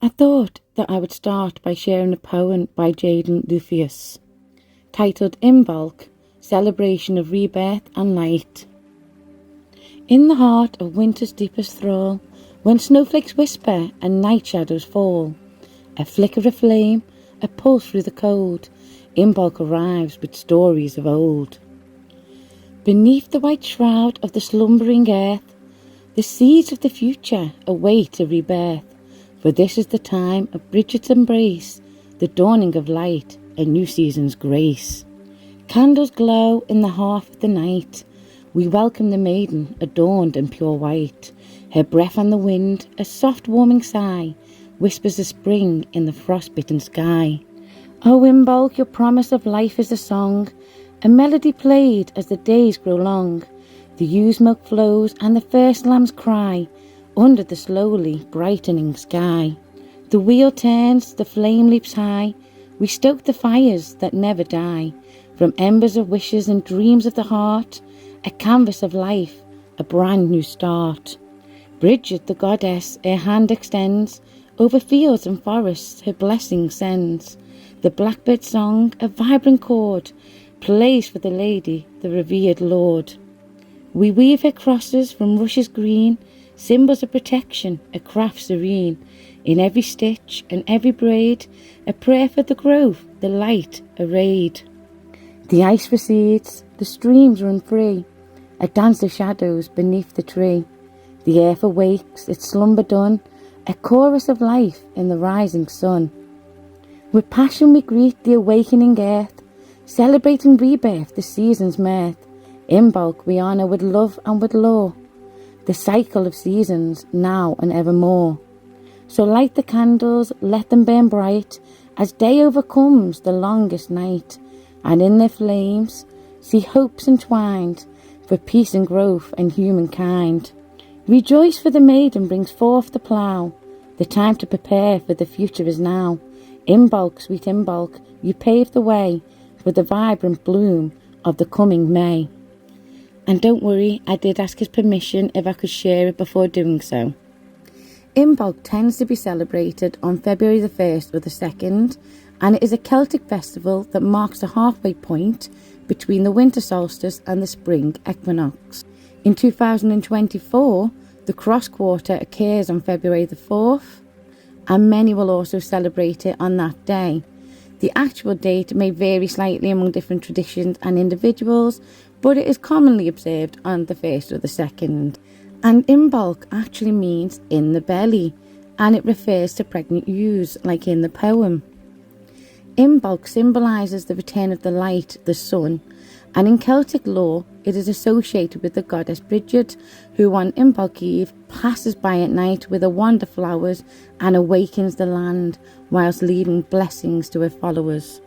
I thought that I would start by sharing a poem by Ja'den Luifius, titled Imbolc, Celebration of Rebirth and Light. In the heart of winter's deepest thrall, when snowflakes whisper and night shadows fall, a flicker of flame, a pulse through the cold, Imbolc arrives with stories of old. Beneath the white shroud of the slumbering earth, the seeds of the future await a rebirth. For this is the time of Bridget's embrace, the dawning of light, a new season's grace. Candles glow in the half of the night. We welcome the maiden, adorned in pure white. Her breath on the wind, a soft warming sigh, whispers of spring in the frost-bitten sky. O Imbolc, your promise of life is a song, a melody played as the days grow long. The ewe's milk flows and the first lambs cry under the slowly brightening sky. The wheel turns, the flame leaps high. We stoke the fires that never die. From embers of wishes and dreams of the heart, a canvas of life, a brand new start. Bridget, the goddess, her hand extends, over fields and forests her blessing sends. The blackbird song, a vibrant chord, plays for the lady, the revered lord. We weave her crosses from rushes green, symbols of protection, a craft serene. In every stitch and every braid, a prayer for the growth, the light arrayed. The ice recedes, the streams run free, a dance of shadows beneath the tree. The earth awakes, its slumber done, a chorus of life in the rising sun. With passion we greet the awakening earth, celebrating rebirth, the season's mirth. Imbolc we honour with love and with lore, the cycle of seasons, now and evermore. So light the candles, let them burn bright, as day overcomes the longest night, and in their flames see hopes entwined for peace and growth and humankind. Rejoice, for the maiden brings forth the plough, the time to prepare for the future is now. Imbolc, sweet Imbolc, you pave the way for the vibrant bloom of the coming May. And don't worry, I did ask his permission if I could share it before doing so. Imbolc tends to be celebrated on February the 1st or the 2nd, and it is a Celtic festival that marks the halfway point between the winter solstice and the spring equinox. In 2024, the cross quarter occurs on February the 4th, and many will also celebrate it on that day. The actual date may vary slightly among different traditions and individuals, but it is commonly observed on the 1st or the 2nd. And Imbolc actually means in the belly, and it refers to pregnant ewes, like in the poem. Imbolc symbolises the return of the light, the sun, and in Celtic lore it is associated with the goddess Bridget, who on Imbolc Eve passes by at night with a wand of flowers and awakens the land, whilst leaving blessings to her followers.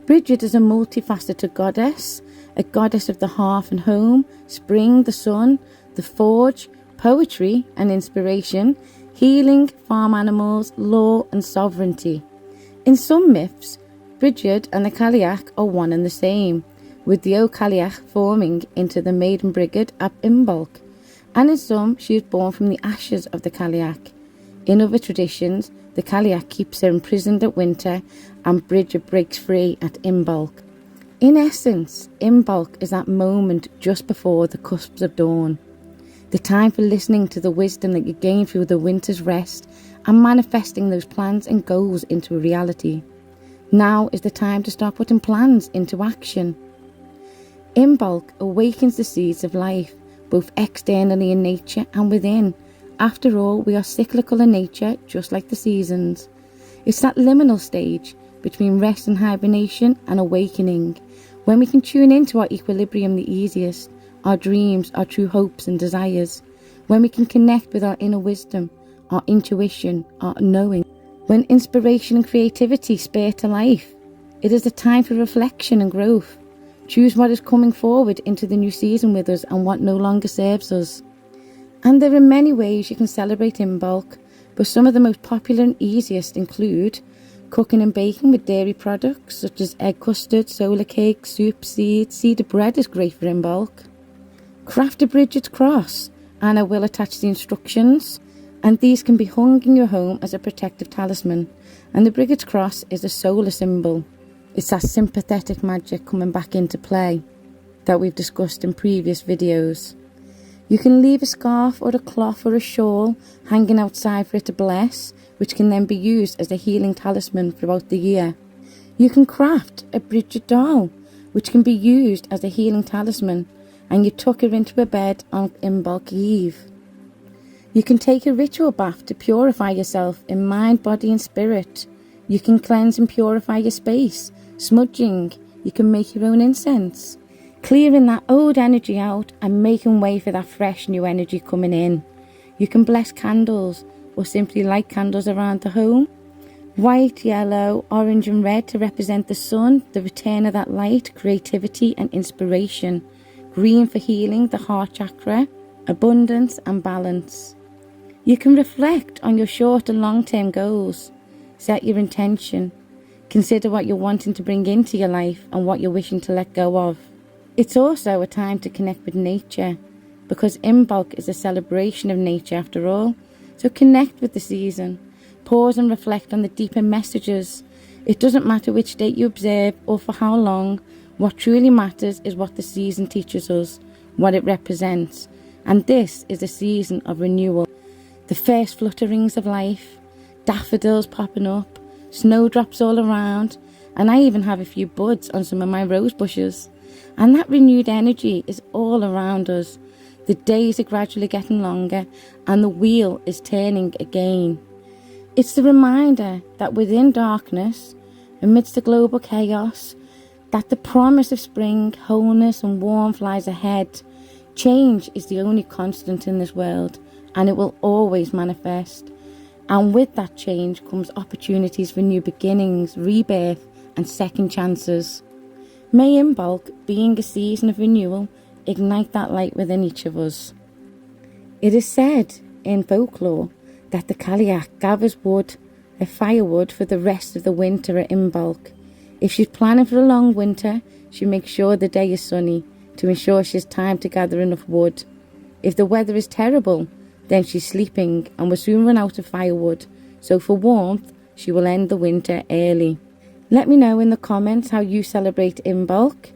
Bridget is a multifaceted goddess, a goddess of the hearth and home, spring, the sun, the forge, poetry and inspiration, healing, farm animals, law and sovereignty. In some myths, Bridget and the Cailleach are one and the same, with the O Cailleach forming into the maiden brigade at Imbolc, and in some she is born from the ashes of the Cailleach. In other traditions, the Cailleach keeps her imprisoned at winter and Bridget breaks free at Imbolc. In essence, Imbolc is that moment just before the cusps of dawn, the time for listening to the wisdom that you gain through the winter's rest and manifesting those plans and goals into a reality. Now is the time to start putting plans into action. Imbolc awakens the seeds of life, both externally in nature and within. After all, we are cyclical in nature, just like the seasons. It's that liminal stage between rest and hibernation and awakening, when we can tune into our equilibrium the easiest, our dreams, our true hopes and desires, when we can connect with our inner wisdom, our intuition, our knowing, when inspiration and creativity spur to life. It is a time for reflection and growth. Choose what is coming forward into the new season with us and what no longer serves us. And there are many ways you can celebrate Imbolc, but some of the most popular and easiest include cooking and baking with dairy products such as egg custard, solar cake, soup, seeds. Cedar bread is great for Imbolc. Craft a Bridget's cross, and I will attach the instructions. and these can be hung in your home as a protective talisman. And the Brigade's Cross is a solar symbol. It's that sympathetic magic coming back into play that we've discussed in previous videos. You can leave a scarf or a cloth or a shawl hanging outside for it to bless, which can then be used as a healing talisman throughout the year. You can craft a Bridget doll, which can be used as a healing talisman, and you tuck her into a bed on Imbolc Eve. You can take a ritual bath to purify yourself in mind, body and spirit. You can cleanse and purify your space. Smudging, you can make your own incense. Clearing that old energy out and making way for that fresh new energy coming in. You can bless candles or simply light candles around the home. White, yellow, orange and red to represent the sun, the return of that light, creativity and inspiration. Green for healing the heart chakra, abundance and balance. You can reflect on your short and long-term goals. Set your intention. Consider what you're wanting to bring into your life and what you're wishing to let go of. It's also a time to connect with nature, because Imbolc is a celebration of nature after all. So connect with the season. Pause and reflect on the deeper messages. It doesn't matter which date you observe or for how long. What truly matters is what the season teaches us, what it represents. And this is a season of renewal. The first flutterings of life, daffodils popping up, snowdrops all around, and I even have a few buds on some of my rose bushes. And that renewed energy is all around us. The days are gradually getting longer and the wheel is turning again. It's the reminder that within darkness, amidst the global chaos, that the promise of spring, wholeness and warmth lies ahead. Change is the only constant in this world, and it will always manifest. And with that change comes opportunities for new beginnings, rebirth and second chances. May Imbolc, being a season of renewal, ignite that light within each of us. It is said in folklore that the Cailleach gathers wood, a firewood for the rest of the winter at Imbolc. If she's planning for a long winter, she makes sure the day is sunny to ensure she has time to gather enough wood. If the weather is terrible, then she's sleeping and will soon run out of firewood, so for warmth, she will end the winter early. Let me know in the comments how you celebrate Imbolc.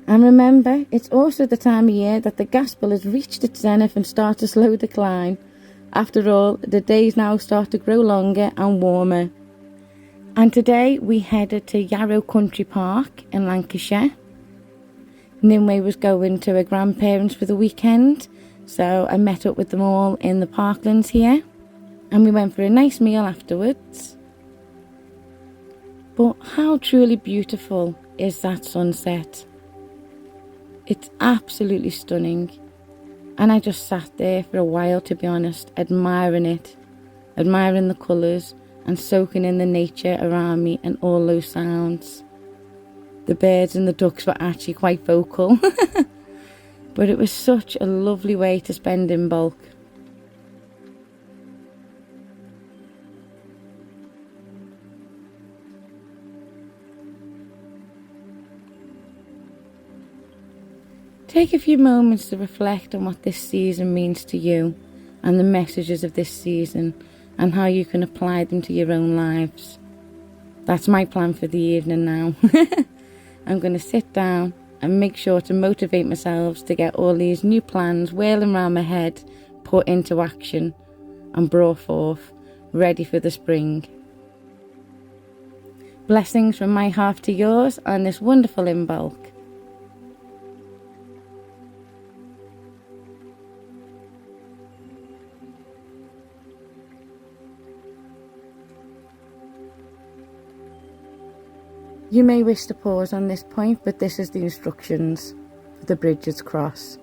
And remember, it's also the time of year that the gospel has reached its zenith and starts a slow decline. After all, the days now start to grow longer and warmer. And today we headed to Yarrow Country Park in Lancashire. Nimueh was going to her grandparents for the weekend, so I met up with them all in the parklands here. And we went for a nice meal afterwards. But how truly beautiful is that sunset? It's absolutely stunning. And I just sat there for a while, to be honest, admiring it, admiring the colours and soaking in the nature around me and all those sounds. The birds and the ducks were actually quite vocal. But it was such a lovely way to spend Imbolc. Take a few moments to reflect on what this season means to you and the messages of this season and how you can apply them to your own lives. That's my plan for the evening now. I'm going to sit down and make sure to motivate myself to get all these new plans whirling around my head, put into action and brought forth, ready for the spring. Blessings from my half to yours on this wonderful Imbolc. You may wish to pause on this point, but this is the instructions for the Bridget's Cross.